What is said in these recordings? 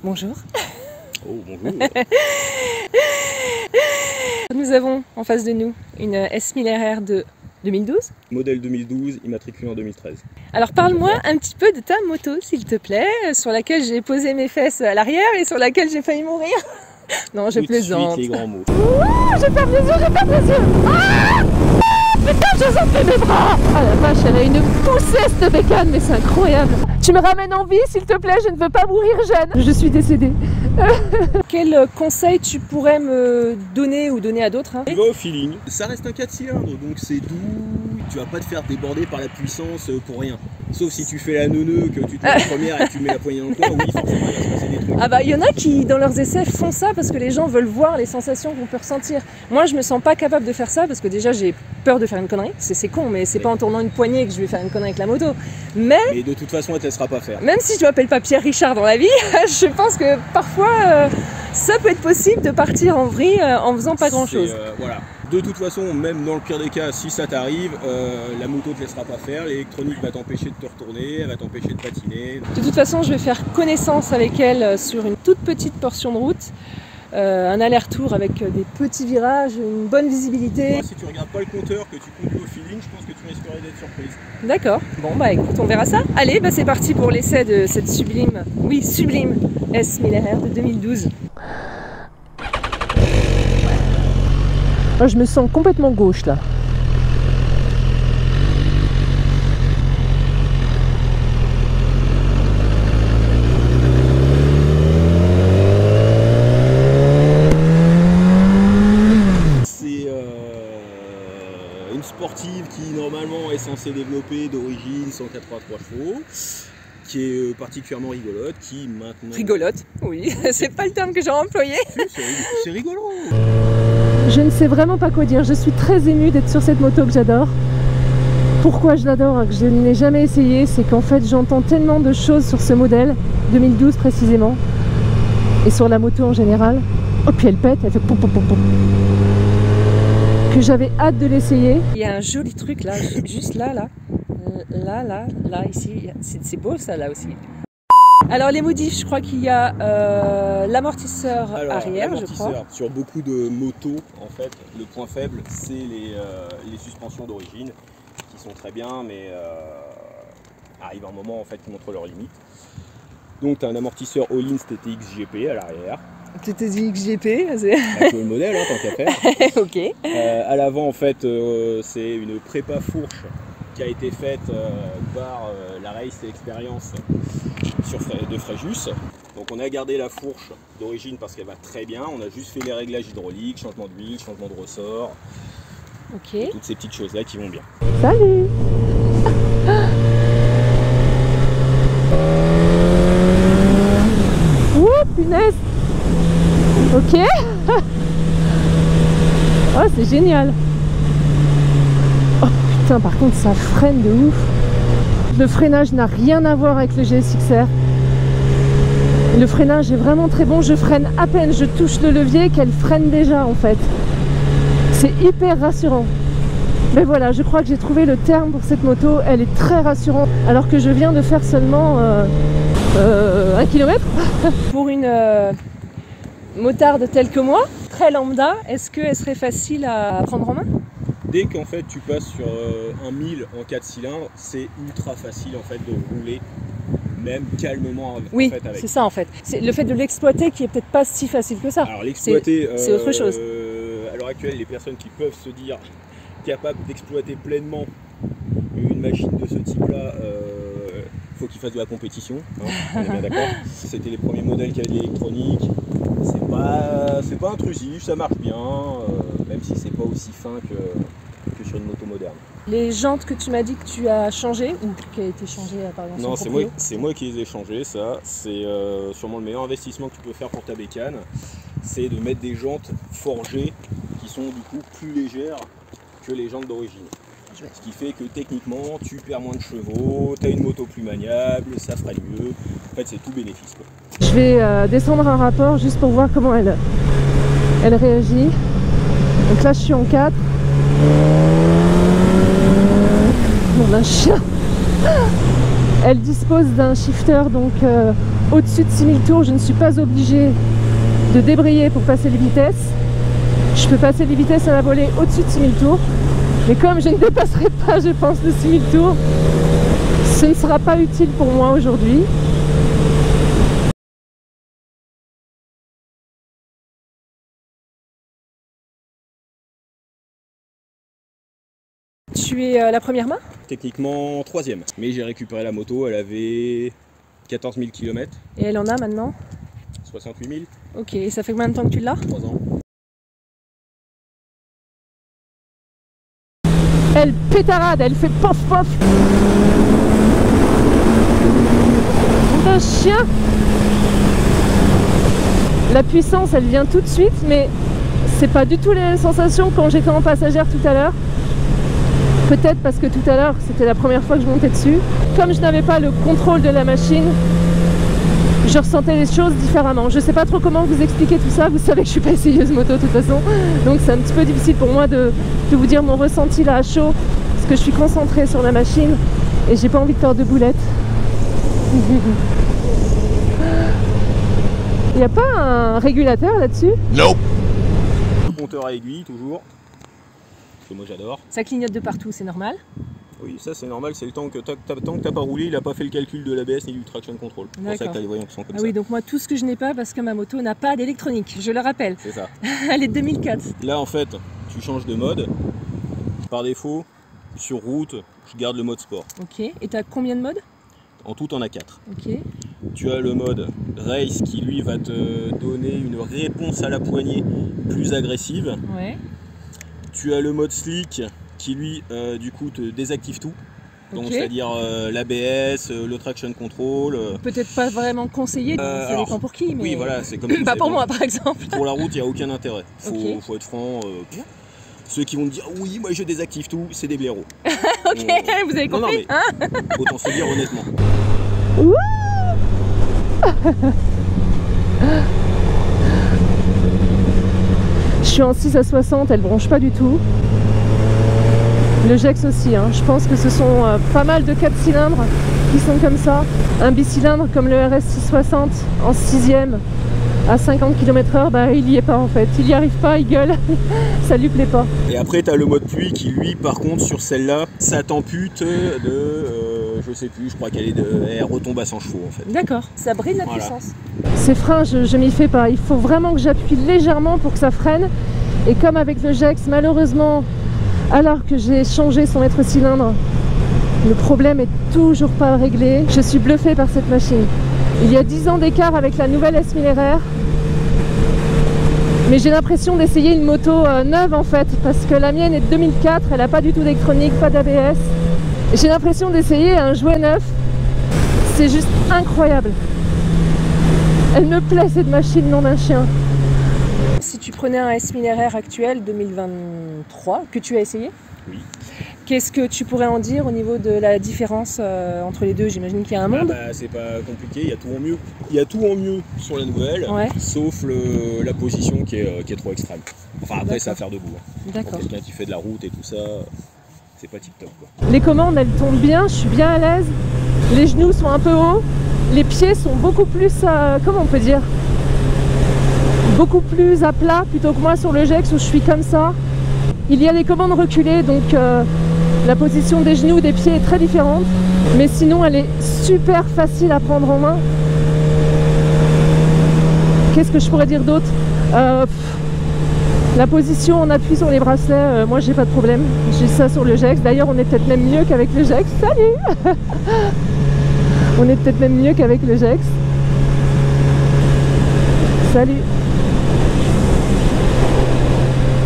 Bonjour. Oh, bonjour. Nous avons en face de nous une S1000 RR de 2012. Modèle 2012, immatriculé en 2013. Alors parle-moi un petit peu de ta moto, s'il te plaît, sur laquelle j'ai posé mes fesses à l'arrière et sur laquelle j'ai failli mourir. Non, je plaisante. Tout de suite, les grands mots. Ouh, j'ai perdu les yeux, j'ai perdu les yeux. Ah putain, je sens plus mes bras. Ah la vache, elle a une poussée cette bécane, mais c'est incroyable. Tu me ramènes en vie, s'il te plaît, je ne veux pas mourir jeune. Je suis décédée. Quel conseil tu pourrais me donner ou donner à d'autres, hein? Tu vas au feeling. Ça reste un 4 cylindres, donc c'est doux. Tu vas pas te faire déborder par la puissance pour rien. Sauf si tu fais la neuneu, que tu te mets la première et que tu mets la poignée dans le coin, oui, forcément, il va se passer des trucs. Ah bah, il y en a qui, dans leurs essais, font ça parce que les gens veulent voir les sensations qu'on peut ressentir. Moi, je me sens pas capable de faire ça parce que déjà, j'ai peur de faire une connerie. C'est con, mais c'est pas en tournant une poignée que je vais faire une connerie avec la moto. Mais de toute façon, elle te laissera pas faire. Même si je m'appelle pas Pierre Richard dans la vie, je pense que parfois, ça peut être possible de partir en vrille en faisant pas grand-chose. Voilà. De toute façon, même dans le pire des cas, si ça t'arrive, la moto te laissera pas faire, l'électronique va t'empêcher de te retourner, elle va t'empêcher de patiner. De toute façon, je vais faire connaissance avec elle sur une toute petite portion de route, un aller-retour avec des petits virages, une bonne visibilité. Moi, si tu regardes pas le compteur, que tu comptes au feeling, je pense que tu risquerais d'être surprise. D'accord, bon bah écoute, on verra ça. Allez, bah c'est parti pour l'essai de cette sublime S1000 RR de 2012. Oh, je me sens complètement gauche là. C'est une sportive qui normalement est censée développer d'origine 183 chevaux, qui est particulièrement rigolote, qui maintenant... Rigolote, oui, c'est pas le terme que j'ai employé. C'est rigolo. Je ne sais vraiment pas quoi dire, je suis très émue d'être sur cette moto que j'adore. Pourquoi je l'adore, que je ne l'ai jamais essayé, c'est qu'en fait j'entends tellement de choses sur ce modèle, 2012 précisément, et sur la moto en général. Oh puis elle pète, elle fait pom pom pom pom. Que j'avais hâte de l'essayer. Il y a un joli truc là, juste là, ici, c'est beau ça là aussi. Alors les modifs, je crois qu'il y a l'amortisseur arrière, je crois. Sur beaucoup de motos, en fait, le point faible, c'est les suspensions d'origine, qui sont très bien, mais arrive un moment en fait qui montre leurs limites. Donc tu as un amortisseur Öhlins TTX GP à l'arrière. TTX GP, c'est le modèle, hein, tant qu'à faire. Ok. À l'avant, en fait, c'est une prépa fourche qui a été faite par la Race Experience de Fréjus. Donc on a gardé la fourche d'origine parce qu'elle va très bien, on a juste fait les réglages hydrauliques, changement d'huile, changement de ressort, ok. Toutes ces petites choses là qui vont bien. Salut. Ouh punaise. Ok. Oh c'est génial. Oh putain, par contre ça freine de ouf. Le freinage n'a rien à voir avec le GSX-R. Le freinage est vraiment très bon, je freine à peine, je touche le levier qu'elle freine déjà en fait. C'est hyper rassurant. Mais voilà, je crois que j'ai trouvé le terme pour cette moto, elle est très rassurante. Alors que je viens de faire seulement 1 km. Pour une motarde telle que moi, très lambda, est-ce qu'elle serait facile à prendre en main? Dès qu'en fait tu passes sur un 1000 en 4 cylindres, c'est ultra facile en fait de rouler, même calmement oui, en fait, avec. C'est ça en fait. C'est le fait de l'exploiter qui est peut-être pas si facile que ça. Alors l'exploiter, c'est autre chose. À l'heure actuelle, les personnes qui peuvent se dire capables d'exploiter pleinement une machine de ce type-là, faut qu'ils fassent de la compétition, hein, on est bien d'accord. C'était les premiers modèles qui avaient de l'électronique. C'est pas intrusif, ça marche bien, même si c'est pas aussi fin que sur une moto moderne. Les jantes que tu m'as dit que tu as changées, ou qui a été changée par exemple? Non, c'est moi qui les ai changées, ça. C'est sûrement le meilleur investissement que tu peux faire pour ta bécane. C'est de mettre des jantes forgées qui sont du coup plus légères que les jantes d'origine. Ce qui fait que techniquement, tu perds moins de chevaux, tu as une moto plus maniable, ça freine mieux. En fait, c'est tout bénéfice, quoi. Je vais descendre un rapport juste pour voir comment elle réagit. Donc là, je suis en 4. Mon chien. Elle dispose d'un shifter donc au-dessus de 6000 tours, je ne suis pas obligée de débrayer pour passer les vitesses. Je peux passer les vitesses à la volée au-dessus de 6000 tours. Mais comme je ne dépasserai pas, je pense, de 6000 tours, ce ne sera pas utile pour moi aujourd'hui. Tu es la première main? Techniquement 3e, mais j'ai récupéré la moto, elle avait 14 000 km. Et elle en a maintenant? 68 000. Ok, et ça fait combien de temps que tu l'as? 3 ans. Elle pétarade, elle fait pof pof. Un chien. La puissance, elle vient tout de suite, mais c'est pas du tout les mêmes sensations que quand j'étais en passagère tout à l'heure. Peut-être parce que tout à l'heure, c'était la première fois que je montais dessus. Comme je n'avais pas le contrôle de la machine, je ressentais les choses différemment. Je sais pas trop comment vous expliquer tout ça. Vous savez que je suis pas essayeuse moto de toute façon. Donc c'est un petit peu difficile pour moi de vous dire mon ressenti là à chaud. Parce que je suis concentrée sur la machine et j'ai pas envie de faire de boulettes. Il n'y a pas un régulateur là-dessus? Non. Compteur à aiguille toujours. Que moi j'adore. Ça clignote de partout, c'est normal? Oui, ça c'est normal, c'est le temps que t'as pas roulé, il a pas fait le calcul de l'ABS ni du traction control. C'est pour ça que t'as les voyants qui sont comme ça. Oui, donc moi tout ce que je n'ai pas parce que ma moto n'a pas d'électronique, je le rappelle. C'est ça. Elle est de 2004. Là en fait, tu changes de mode. Par défaut, sur route, je garde le mode sport. Ok, et t'as combien de modes? En tout, on a 4. Ok. Tu as le mode race qui lui va te donner une réponse à la poignée plus agressive. Ouais. Tu as le mode slick qui lui du coup te désactive tout. Donc okay. C'est-à-dire l'ABS, le traction control. Peut-être pas vraiment conseillé, ça dépend pour qui. Mais... Oui voilà, c'est comme pas pour moi par exemple. Pour la route, il n'y a aucun intérêt. Faut être franc. Ceux qui vont te dire oui, moi je désactive tout, c'est des blaireaux. Ok, vous avez compris, non, mais autant se le dire honnêtement. Je suis en 6 à 60, elle bronche pas du tout. Le Gex aussi, hein. Je pense que ce sont pas mal de 4 cylindres qui sont comme ça. Un bicylindre comme le RS 660 en 6ème à 50 km/h, bah il y est pas en fait. Il y arrive pas, il gueule, ça lui plaît pas. Et après tu as le mode pluie qui lui par contre sur celle-là, ça t'ampute de, je sais plus, je crois qu'elle est elle retombe à 100 chevaux en fait. D'accord, ça brille la puissance. Ces freins, je m'y fais pas. Il faut vraiment que j'appuie légèrement pour que ça freine. Et comme avec le Gex, malheureusement, alors que j'ai changé son mètre cylindre, le problème est toujours pas réglé. Je suis bluffée par cette machine. Il y a 10 ans d'écart avec la nouvelle S1000RR. Mais j'ai l'impression d'essayer une moto neuve en fait, parce que la mienne est de 2004, elle n'a pas du tout d'électronique, pas d'ABS. J'ai l'impression d'essayer un jouet neuf. C'est juste incroyable. Elle me plaît cette machine, nom d'un chien. Si tu prenais un S1000RR actuel 2023, que tu as essayé, oui. Qu'est-ce que tu pourrais en dire au niveau de la différence entre les deux? J'imagine qu'il y a un monde. C'est pas compliqué, il y a tout en mieux. Il y a tout en mieux sur la nouvelle, sauf la position qui est trop extrême. Enfin après c'est à faire debout. D'accord. Quelqu'un qui fait de la route et tout ça, c'est pas tip top quoi. Les commandes elles tombent bien, je suis bien à l'aise. Les genoux sont un peu hauts. Les pieds sont beaucoup plus, comment on peut dire, beaucoup plus à plat plutôt que moi sur le Gex où je suis comme ça. Il y a des commandes reculées, donc la position des genoux, des pieds est très différente. Mais sinon, elle est super facile à prendre en main. Qu'est-ce que je pourrais dire d'autre? La position en appui sur les bracelets, moi j'ai pas de problème. J'ai ça sur le Gex. D'ailleurs, on est peut-être même mieux qu'avec le Gex. Salut. On est peut-être même mieux qu'avec le Gex. Salut.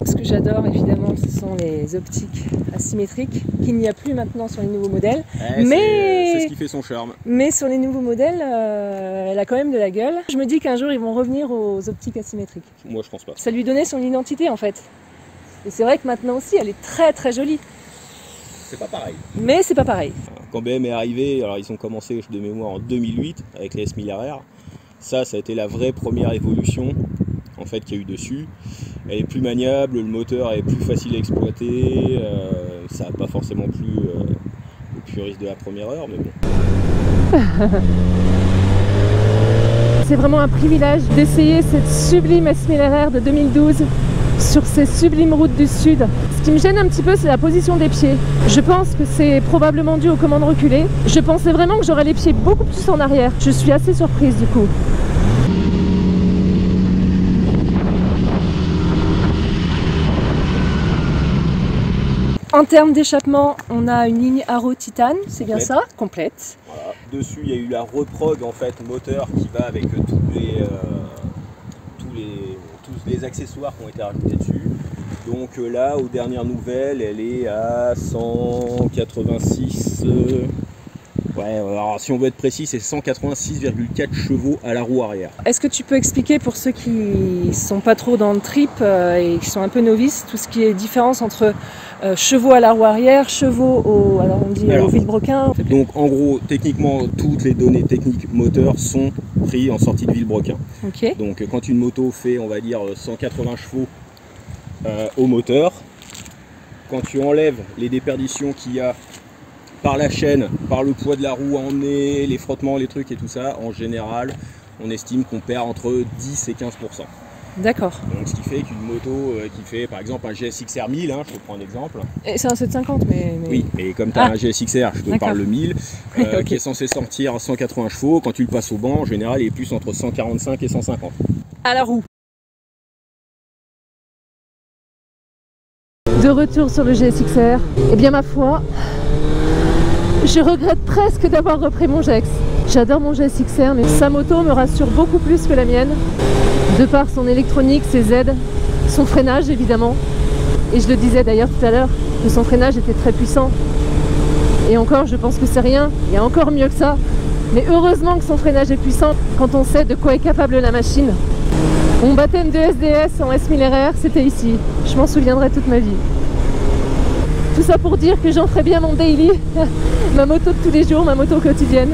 Ce que j'adore évidemment, ce sont les optiques asymétriques qu'il n'y a plus maintenant sur les nouveaux modèles. Mais c'est ce qui fait son charme. Mais sur les nouveaux modèles, elle a quand même de la gueule. Je me dis qu'un jour ils vont revenir aux optiques asymétriques. Moi je pense pas. Ça lui donnait son identité en fait. Et c'est vrai que maintenant aussi elle est très très jolie. C'est pas pareil. Mais c'est pas pareil. Quand BM est arrivé, alors ils ont commencé de mémoire en 2008 avec les S1000RR. Ça a été la vraie première évolution en fait qu'il y a eu dessus. Elle est plus maniable, le moteur est plus facile à exploiter, ça n'a pas forcément plu aux puristes de la première heure, mais bon. C'est vraiment un privilège d'essayer cette sublime S1000RR de 2012 sur ces sublimes routes du sud. Ce qui me gêne un petit peu, c'est la position des pieds. Je pense que c'est probablement dû aux commandes reculées. Je pensais vraiment que j'aurais les pieds beaucoup plus en arrière. Je suis assez surprise du coup. En termes d'échappement, on a une ligne Arrow Titane, c'est bien ça, complète. Voilà. Dessus, il y a eu la reprog en fait moteur qui va avec tous les accessoires qui ont été rajoutés dessus. Donc là, aux dernières nouvelles, elle est à 186. Ouais, alors si on veut être précis, c'est 186,4 chevaux à la roue arrière. Est-ce que tu peux expliquer pour ceux qui ne sont pas trop dans le trip et qui sont un peu novices, tout ce qui est différence entre chevaux à la roue arrière, chevaux au, alors on dit au vilebrequin? Donc en gros, techniquement, toutes les données techniques moteurs sont prises en sortie de vilebrequin. Okay. Donc quand une moto fait, on va dire, 180 chevaux au moteur, quand tu enlèves les déperditions qu'il y a par la chaîne, par le poids de la roue à emmener, les frottements, les trucs et tout ça, en général, on estime qu'on perd entre 10 et 15%. D'accord. Donc ce qui fait qu'une moto qui fait par exemple un GSX-R 1000, je te prends un exemple. Et c'est un 750 mais... Oui, mais comme tu as un GSX-R, je te parle le 1000, Okay. qui est censé sortir à 180 chevaux, quand tu le passes au banc, en général il est plus entre 145 et 150. À la roue. De retour sur le GSX-R, eh bien ma foi, je regrette presque d'avoir repris mon GEX. J'adore mon GSX-R, mais sa moto me rassure beaucoup plus que la mienne, de par son électronique, ses aides, son freinage évidemment. Et je le disais d'ailleurs tout à l'heure, que son freinage était très puissant. Et encore, je pense que c'est rien, il y a encore mieux que ça. Mais heureusement que son freinage est puissant quand on sait de quoi est capable la machine. Mon baptême de SDS en S1000RR, c'était ici. Je m'en souviendrai toute ma vie. Tout ça pour dire que j'en ferai bien mon daily, ma moto de tous les jours, ma moto quotidienne.